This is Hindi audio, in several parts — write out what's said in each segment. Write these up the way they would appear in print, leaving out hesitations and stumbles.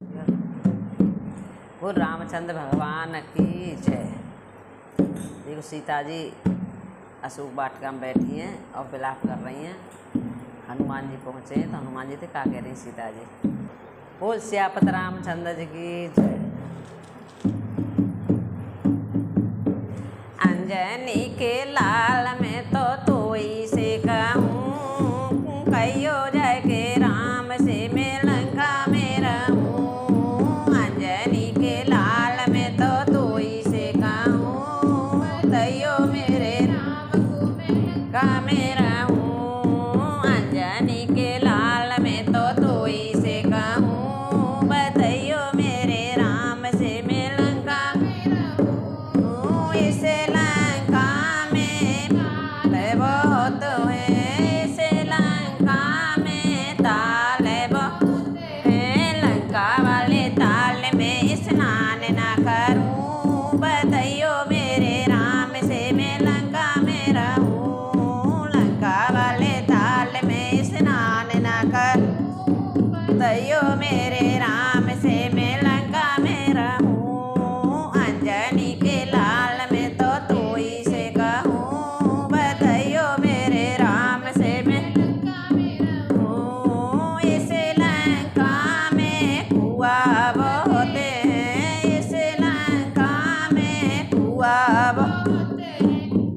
वो रामचंद्र भगवान की जय। देखो सीता जी अशोक वाटिका में बैठी हैं और विलाप कर रही हैं। हनुमान जी पहुँचे तो हनुमान जी से क्या कह रही सीता जी, बोल सियापत रामचंद्र जी की जय। अंजनी के लाल में तो तोई से कहूँ, कहियो जय के राम से मैं लंका में रहूँ। अंजनी के लाल में तो तोई से कहूँ, तैयो मेरे राम को मैं का में रहूँ। अंजनी के लाल में तो तोई से कहूँ, बतैयो मेरे राम से मैं लंका में रहूँ। इसे बहुत है, इसे लंका में ताल बहुत है। लंका वाले ताल में स्नान ना करूं, बतैयो मेरे राम से मैं लंका में रहूं। लंका वाले ताल में स्नान ना करूं, बतैयो मेरे राम से मैं लंका में रहूं। अंजनी के लाल में तो तोई से कहूं,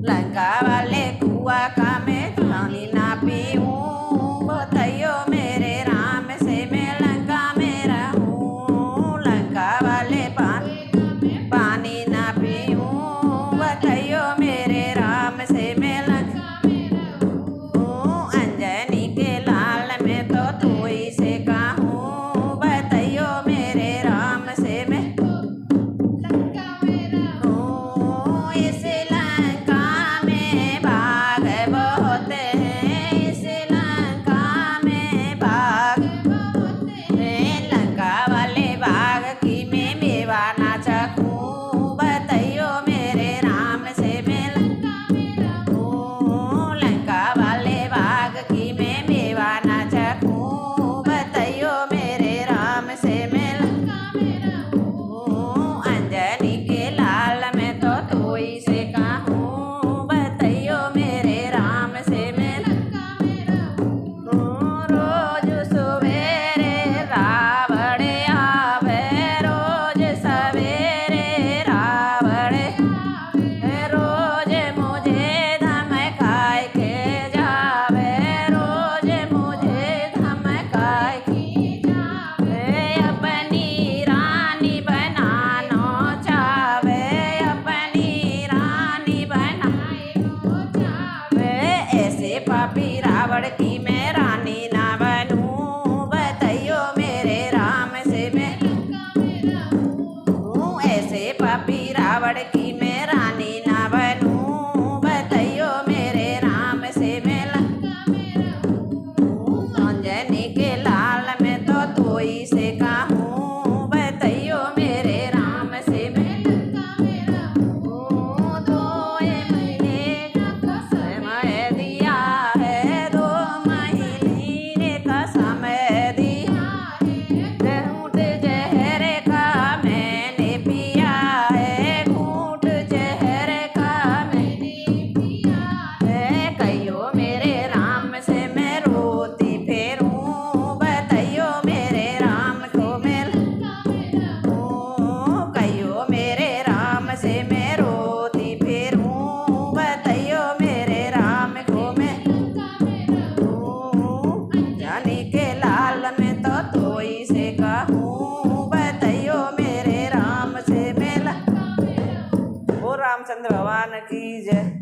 लंका वाले कुआ का मैं पानी ना पीऊँ, बतैयो मेरे राम से मैं लंका में रहूँ। लंका वाले पानी ना पीऊँ, बतैयो मेरे राम से मैं लंका में रहूँ। अंजनी के लाल में तो तोई से कहूँ, बतैयो मेरे राम से मैं लंका में रहूँ। इस लंका में बाघ बहुत है, इस लंका में बाघ बहुत है। लंका वाले बाघ की मैं मेवा ना चखूँ, बतैयो मेरे राम से मैं लंका में रहूँ। लंका वाले बाघ की मैं मेवा ना चखूँ, बतैयो मेरे राम से मैं लंका में रहूँ। अंजनी के लाल में तो तोई से कहूँ, बतैयो मेरे राम से मैं लंका में रहूँ। रोज सवेरे रावण आवे, रोज सवेरे रावण आवे, रोज मुझे धमकाए के जावे, रोज मुझे धमकाए के जावे। अपनी रानी बनानो चावे, अपनी रानी बनानो चावे। ऐसे पापी रावण की मैं रानी ना बनूं, बतैयो मेरे राम से मैं लंका में रहूं। ऐसे पापी रावण की मैं रानी ना बनूं, बतैयो मेरे राम से मैं लंका में रहूं। अंजनी के लाल में तो तोई से कहूँ, बतैयो मेरे राम से मैं लंका में रहूं। 2 महीने का समय दिया है, 2 महीने का समय दिया है। घूंट जहर का मैंने पिया है, घूंट जहर का मैंने पिया है। कहियो मेरे राम से मैं रोती फेरूं, बतैयो मेरे राम को मैं लंका में रहूं। कहियो मेरे राम से मैं रोती फेरूं, बतैयो मेरे राम को मैं लंका में रहूं। अंजनी के लाल में तो तोई से कहूँ, बतैयो मेरे राम से मैं लंका में रहूं। वो रामचंद्र भगवान की जय।